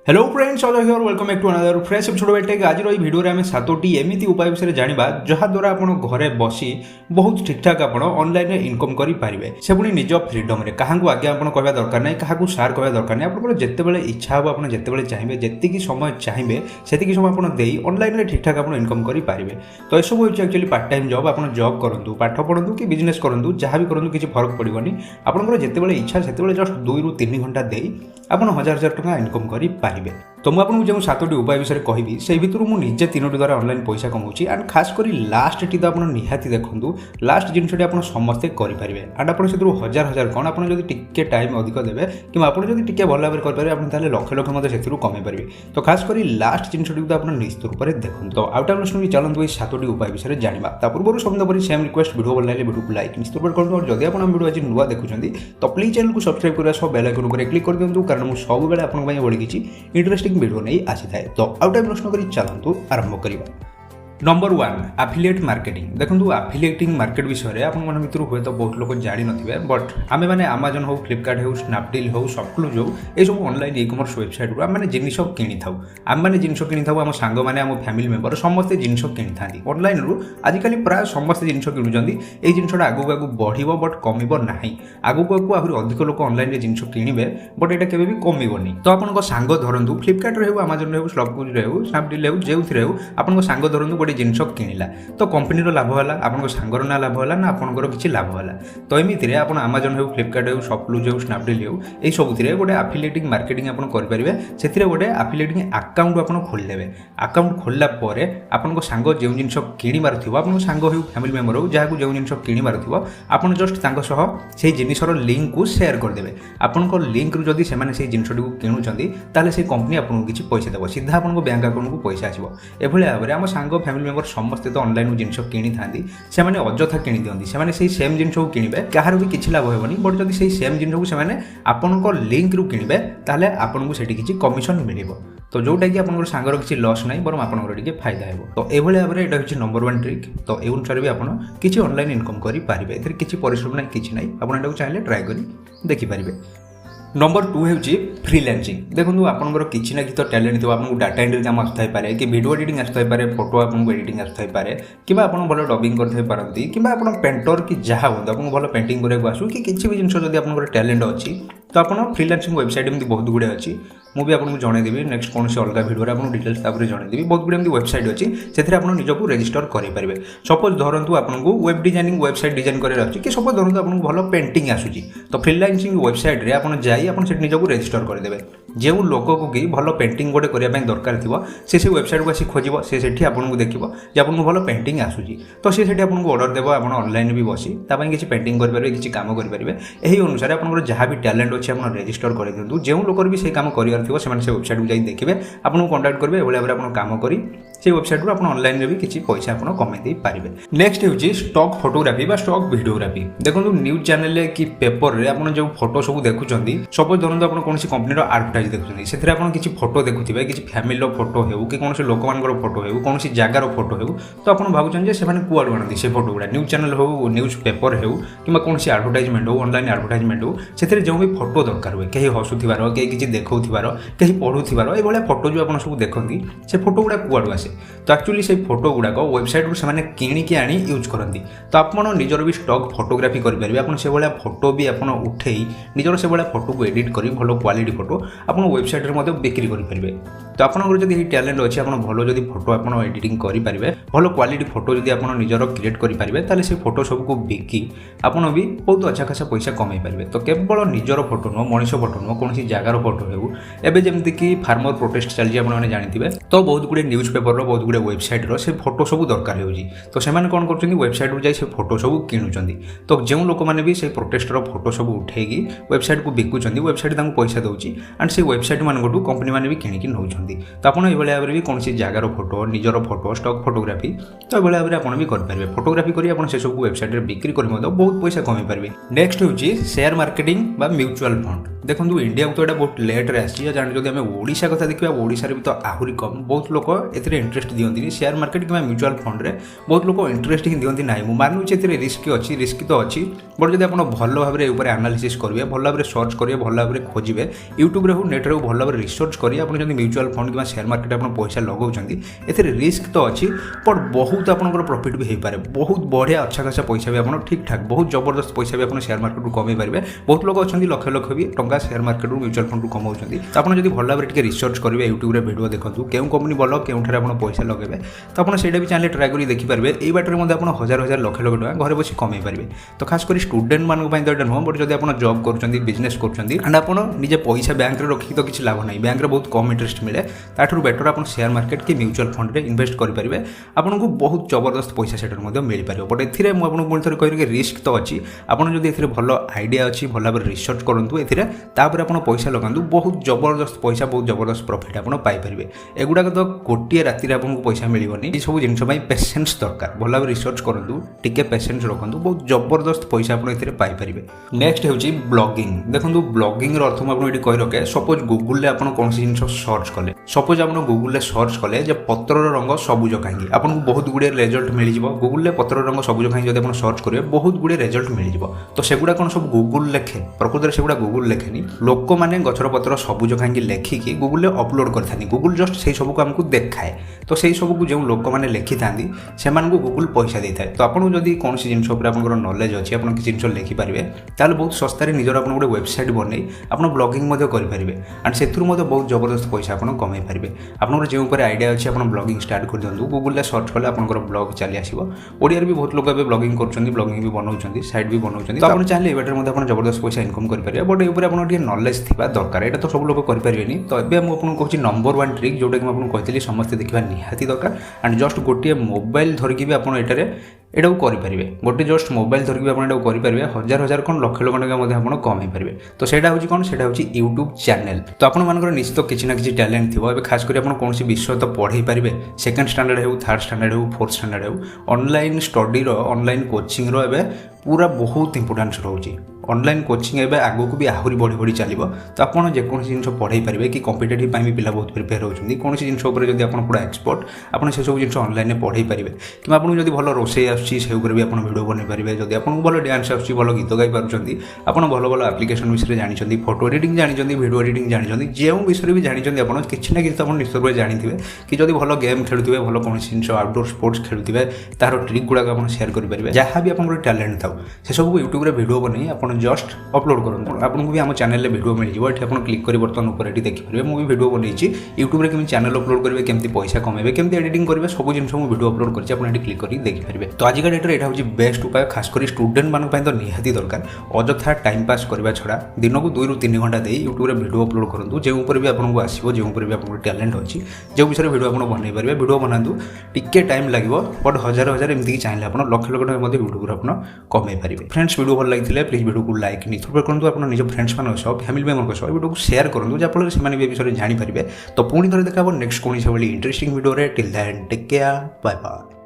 Hello friends, all here welcome back to another fresh episode of tech. आज video में 7टी एमती उपाय विषय जाना जहाद्वारा आप घरे बसी बहुत ठीक ठाक आप ऑनलाइन इनकम करेंगे से पुणी निज फ्रीडम रे क्या आगे आप कहवा दरकार ना क्या सार कहवा दरकार नहीं। आपको जितेबाला इच्छा हम आप जितेबाला चाहिए जी समय चाहिए से समय आप ऑनलाइन ठीक ठाक आप इनकम करेंगे। तो यह सब हूँ एक्चुअली पार्ट टाइम जॉब। आप जॉब करूँ, पाठ पढ़ू कि बिजनेस करूँ, जहाँ भी करूँ किसी फरक पड़ोनी। आपंकर जितेबाला इच्छा से जस्ट 2 ରୁ 3 घंटा दे आप 1000 टଙ୍କା इनकम करेंगे। तो मुझे जो 7टी उपाय विषय कहबी से भितर मुझे 3टी द्वारा ऑनलाइन पैसा कमाऊँगी। एंड खास कर लास्ट टी तो आप निहाती देखूँ, लास्ट जिनटी आप समस्ते करेंगे। एंड आप हजार हजार कौन आप टे टाइम अधिक देवे कि आप टे भल भाव करेंगे आप लक्ष लक्ष से कमे पारे। तो खास कर लास्ट जिनटी तो आप निश्चित रूप से देखो। तो आउट ऑफ लिस्टिंग चलते 7टी उपाय विषय जाना। पूर्व समझ सेम रिक्वेस्ट वीडियो भल लगे वीडियो को लाइक निश्चित रूप करूँ। और जब आप वीडियो आज नुआ देखुं तो प्लीज चैनल को सब्सक्राइब करने सब बेल आइकन पर क्लिक कर दिखाँ, कारण मुझे सब बेले आपंक बड़ी किसी इंटरेस्टिंग वीडियो नहीं आसी थाए। तो आउट टाइम प्रश्न करी चलतु आरंभ करिबा। Number 1 affiliate marketing. देखो एफिलिएटिंग मार्केट विषय आप भितर हुए तो बहुत लोग जानी नथिबे, बट आमे माने अमेजन हो, फ्लिपकार्ट हो, स्नैपडील हो, सबक्लूज हो, ये सब ऑनलाइन ई कॉमर्स वेबसाइट रू आमे जिनिस किनी थाउ। आम मैंने जिनिस किनी थाउ, आम सांग माने आम फैमिली मेंबर समस्ते जिनिस किनी थांती ऑनलाइन रू। आजिकल प्राय समस्ते जिनिस किनुचंदी। ए जिनिसटा आगु आगु बढ़िबो बट कमिबो नाही। आगु आगु आहुरी अधिक लोक ऑनलाइन रे जिनिस किनिबे, बट एटा केबे भी कमिबोनी। तो आपनको सांग धरंतु, फ्लिपकार्ट रे हो, अमेजन रे हो, स्नैपडील रे हो, स्नैपडील रे हो, जेउथरे हो आपनको सांग धरंतु गोटे जिनिस किनिला तो कंपनी लाभ है, आप सांगर ना लाभ है ना आपंकर किसी लाभ है। तो एमती आप अमेजन हो, फ्लिपकार्ट हो, सबक्लूज हो, स्नैपडील हो, यही सब गोटे एफिलिएटिंग मार्केटिंग आप करेंगे। से गोटे एफिलिएटिंग अकाउंट आप खोलदेवे। अकाउंट खोलला आपन सांग जो जिन किणवार थी, आप सांग हो, फैमिली मेंबर हो, जहाँ जो जिन किणवार थी आप जस्ट से जिनसर लिंक को शेयर करदे। आपन लिंक रु जदि से जिनटी को किणुंट से कंपनी आपको किसी पैसा देव, सीधा आपको बैंक अकाउंट को पैसा आसो। एभली भाव में आम सांग फैमिली मेंबर समस्ते तो ऑनलाइन जिन किनी था से अଯଥା किनी दिखती से सेम जिन को किणवे, कहार भी किसी लाभ होनी। बट जब से सेम जिन को आपंक लिंक रु किणवे ताले आपको से किसी कमिशन मिल। तो जोटा कि आप सांगर किसी लॉस नहीं, बरम आपंकर फायदा है। तो यह भाव में यहाँ हूँ नंबर 1 ट्रिक। तो ये अनुसार भी आप किसी ऑनलाइन इनकम करेंगे। ए किसी परिश्रम ना कि नहीं, आप चाहिए ट्राए कर देखिपारे। नंबर 2 हूँ फ्रीलांसिंग। देखो आपंकर किसी ना कि तो टैलेंट थो, आपको डाटा एंट्री काम आसपारे कि वीडियो एडिटिंग आसपारे, फोटो आपको एडिटिंग आसपारे, कि आप भल डबिंग करते कि आप पेंटर कि जहाँ हूँ आपको भल पेंटिंग करने आसू कि किसी भी जिन जब आप टैलेंट अच्छी तो आप फ्रीलांसिंग वेबसाइट एमती बहुत गुड़े अच्छी। मुझे आपको जनईदेवी नेक्स्ट कौन से अलग भिडियो आपको डिटेल्स जनईदेवी। बहुत गुड़े एमती वेबसाइट अच्छी से आप निजक रेजिस्टर करेंगे। सपोज धरतु आपको वेब डिजाइनिंग वेबसाइट डिजाइन करार कि सपोज धरतु आपको भल पेंटिंग आसूची, तो फ्रीलांसिंग वेबसाइट रे आप निजक रेजिस्टर करदे। जो लोक को कि भल पेंटिंग गोटे करने दरकार थी से वेबसाइट को आसी खोज से आपको देखो जे आपको भल पेंटिंग आसूची, तो सी आपको ऑर्डर देव। आप ऑनलाइन भी बसी किसी पेंटिंग करेंगे, किसी काम करेंगे। यही अनुसार आप जहाँ भी टैलेंट अच्छे आप रेजिस्टर कर दिखाँ। जो लोक भी से काम कर से वेबसाइट को जाई देखिए, आपको कंटाक्ट करेंगे। ये भाव में काम करी से वेबसाइट रू आप ऑनलाइन भी किसी पैसा आप कमे पारे। नेक्स्ट हूँ स्टॉक फोटोग्राफी बा स्टॉक वीडियोग्राफी। देखो न्यूज चैनल कि पेपर रे आप जो फोटो सब देखुं, सपोज धरतु आप कौन कंपनी एडवर्टाइज देखुं, से आप किसी फोटो देखुए, किसी फैमिली फोटो हो कि कौन लोक मान फोटो हो, कौन जगार फोटो हो, तो आप भावुं से कौड़ आनती से फोटो गुड़ा न्यूज चैनल हो, न्यूज पेपर हो कि कौन एडवर्टाइजमेंट हो, ऑनलाइन एडवर्टाइजमेंट हो, से जो भी फोटो दरकार हुए, कहीं हसुथार, कहीं किसी देखुवार, कहीं पढ़ुवार, ये फोटो जो आप सब देखती से फोटो गुड़ा कौड़ आसे। तो एक्चुअली से फोटो गुड़ाक वेबसाइट रू से किणिकी आनी यूज करती। तो आप निजर भी स्टॉक फोटोग्राफी करेंगे। आप से भाया फोटो भी आप उठे निजर से भाया फोटो को एडिट कर भल क्वालिटी फोटो आप वेबसाइट रे बिक्री करेंगे। तो आपंकर जब टैलेंट अच्छे आप भल जब फोटो आप एडिटिंग करेंगे, भल क्वालिटी फोटो जब आप निजर क्रिएट करेंगे, ताले से फोटो सबको बिकी आप भी बहुत अच्छा खासा पैसा कमे पारे। तो केवल निजर फोटो नुह, मनीष फोटो नुह, कौन जगार फोटो हो, एवं जमीक फार्मर प्रोटेस्ट चलती आपने जानते, तो बहुत गुड़े न्यूज पेपर बहुत गुड़े वेबसाइट रो से फोटो सब दरकार हो। तो से कौन कर वेबसाइट रू जाए से फोटो सब किणुंट। तो जो लोक मैंने भी से प्रोटेस्टर फोटो सब उठेगी वेबसाइट को बिकुंट, वेबसाइट पैसा दूसरी एंड से वेबसाइट मानू कंपनी मैंने भी किणिकी नौ। चाहती तो आपड़ ये भाव में भी कौन जगार फोटो निजर फोटो स्टक फोटोग्राफी तो ये भाव में आप भी करेंगे फोटोग्राफी कर से सब वेबसाइट में बिक्री कर बहुत पैसा कमाई पारे। नेक्स्ट हूँ शेयर मार्केटिंग म्यूचुअल फंड। देखो इंडिया को तो यहाँ बहुत लेट्रे आसी जाने जब आम ओडिशा कथा देखा ओडिशा भी तो आहरी कम बहुत लोग ए इंटरेस्ट दिखती शेयर मार्केट कि म्यूचुअल फंड में बहुत लोग इंटरेस्ट ही दिखती ना मुझे मानुचे रिस्क अच्छी रिस्क तो अच्छी बट जब आप भल भाव में एनालिसिस करेंगे भल भाव में सर्च करेंगे भल भाव में खोजे यूट्यूब हो नेट भल भाव में रिसर्च करेंगे आप म्यूचुअल फंड कि शेयर मार्केट आप पैसा लगाउछंती ए रिस्क तो अच्छी बट बहुत आपंकर प्रॉफिट भी हो पाए बहुत बढ़िया अच्छा खासा पैसा भी आप ठीक ठाक बहुत जबरदस्त पैसा भी आप शेयर मार्केट कमे पारे बहुत लोग अच्छा लक्ष लक्ष भी टंका शेयर मार्केट म्यूचुअल फंड कमाउछंती तो आपन जदि भल भाव में रिसर्च करेंगे यूट्यूब रे वीडियो देखंतु केउ कंपनी भल केउठारे आपन पैसा लगेबे तो आपन सेटा भी चाहे ट्राई करी देखि पारबे एई बाटर मध्ये आपन हजार हजार लक्ष लक्ष टका घरे बसी कमाई पारबे। तो खास करी स्टूडेंट मानक पई तो एटा नो बट जदि आपन जॉब करूछंती बिजनेस करूछंती एंड आपन निजे पैसा बैंक रे रखि तो किछ लाभ नै बैंक रे बहुत कम इंटरेस्ट मिले ताठुर बेटर आपन शेयर मार्केट कि म्यूचुअल फंड रे इन्वेस्ट करि पारबे आपन को बहुत जबरदस्त पैसा सेटर मध्ये मिल पारिबो। बट एथिरे मु आपन पुଣି ଥରେ କହିବି कि रिस्क तो अच्छी आपन जदि एथिरे भल आइडिया अच्छी भल भाव रिसर्च करंतु एथिरे तापर आपन पैसा लगांतु बहुत जबरदस्त पैसा बहुत जबरदस्त प्रॉफिट आपन पाई परिबे। एगुडा तो गोटे राति रे आपन पैसा मिलिबनी ए सब जिंस पई पेशेंस दरकार भल भाव रिसर्च करंतु टिके पेशेंस रखंतु बहुत जबरदस्त पैसा आपन एथिरे पाई परिबे। नेक्स्ट हेउची ब्लॉगिंग। देखंतु ब्लॉगिंग रो अर्थ मु आपन एठी कहि रखे सपोज गूगल रे आपन कोन जिंस सर्च कले सपोज आपन गूगल रे सर्च कले जे पत्रर रंग सबुज काहेकि आपन को बहुत गुडे रिजल्ट मिल जिवो गूगल रे पत्रर रंग सबुज काहेकि जदि आपन सर्च करिवे बहुत गुडे रिजल्ट मिल जिवो तो सेगुडा कोन सब गूगल लेखे प्रकृत रे सेगुडा गूगल लेखेनी लोक माने गछर पत्र सबुज काहेकि लेखिकी गूगल रे अपलोड करथानी गूगल जस्ट से सब को हमको देखाए तो से सब को जो लोक माने लेखि थांदी से मान को गूगल पैसा देता है। तो आपन जदि कोन सी जिंस ऊपर आपनकर नॉलेज अछि आपन कि जिंस लेखि पारिबे ताले बहुत सस्ता रे निजर आपन गोटे वेबसाइट बनै आपन ब्लॉगिंग मध्ये करि पारिबे एंड सेथुर मध्ये बहुत जबरदस्त पैसा आपन कमाई पारिबे। आपनकर जे ऊपर आइडिया अछि आपन ब्लॉगिंग स्टार्ट कर दियंतु गूगल रे सर्च कले आपनकर ब्लॉग चली आसीबो ओडिया रे भी बहुत लोग अब ब्लॉगिंग करछन्ती ब्लॉगिंग भी बनाउछन्ती साइट भी बनाउछन्ती तो आपन चाहले एबाटर मध्ये आपन जबरदस्त पैसा इनकम करि पारिबे। बट ए ऊपर आपन टिके नॉलेज थिबा दरकार एटा तो सब लोग करि पारिबेनी। तो एबे हम आपन कहछि नंबर 1 ट्रिक जोटा कि हम आपन कहथिली समस्त देखिबा निहाती दरकार एंड जस्ट गोटे मोबाइल धरिकी भी आपन एटारे एटा को करें गोटे जस्ट मोबाइल धरिक भी आप करेंगे हजार हजार कौन लक्ष लक्ष टका कमाई पारे। तो सेटा हूँ कौन सेटा हूँ यूट्यूब चैनल। तो आपण मानकर निश्चित किसी ना किसी टैलेंट थी ए खास कर कौन विषय तो पढ़े पारे सेकेंड स्टैंडर्ड हो थर्ड स्टैंडर्ड हो फोर्थ स्टैंडर्ड हो ऑनलाइन स्टडी ऑनलाइन कोचिंग रो एबे पूरा बहुत इंपोर्टेंस रोचे ऑनलाइन कोचिंग एबे आगो को भी आहरी बढ़ी बढ़ी चलो। तो आपड़ जेको जिन पढ़े पारे कि कॉम्पिटिटिव भी पिला बहुत प्रिपेयर होती कौन जिन जब आप पूरा एक्सपर्ट आपड़ से सब जिन ऑनलाइन पढ़े पारे कि आपको जब भल रोसे आसी से भी आप वीडियो बन पारे जब आपको भल डांस आस भल गीत गाई पार्टी आप भल भल आप्लिकेसन विषय जानते फोटो एडिटिंग जानते वीडियो एडिटिंग जानते जो विषय भी जानते आप किसी ना किसी निश्चित भाव जानते कि जब भल गेम खेलुवे भल कौन जिन आउटडोर स्पोर्ट्स खेलुवे तार ट्रिक गुड़ाक आप सेयार करेंगे जहाँ भी आप टैलेंट था से सब यूट्यूब रे वीडियो बन आप जस्ट अपलोड करूँ आपको भी आम चैनल में वीडियो मिल जाए आप क्लिक कर बर्तमान ऊपर देखिए मुझे वीडियो बनई यूट्यूब रे चैनल अपलोड करेंगे केमती पैसा कमेबे केमती एडिटिंग करेंगे सब जिन वीडियो अपलोड कर क्लिक कर देखिपारे। तो आजिका डेट यहाँ हूँ बेस्ट उपाय खास कर स्टूडेंट मानक तो निहाती दरकार अଯଥା टाइम पास करने छड़ा दिन को 2 ରୁ 3 घंटा दे यूट्यूब रे वीडियो अपलोड करूँ जो ऊपर भी आपको आसो जो ऊपर भी आप टैलेंट अच्छी जो विषय वीडियो आप बनई पारे वीडियो बनातु टिके टाइम लगे बट हजार हजार एमती चाहिए आप लक्ष लक्ष टका यूट्यूब आप कमे पारे। फ्रेंड्स वीडियो भल लगी प्लीज वीडियो को लाइक निश्चित करूँ आप निज फ्रेंड्स मान फैमिली मेम्बर सह वीडियो को शेयर करूँ जहाँफल से विषय जानीपारे। तो पुणी थे देखा नेक्स्ट कौन से interesting video till then take care bye bye.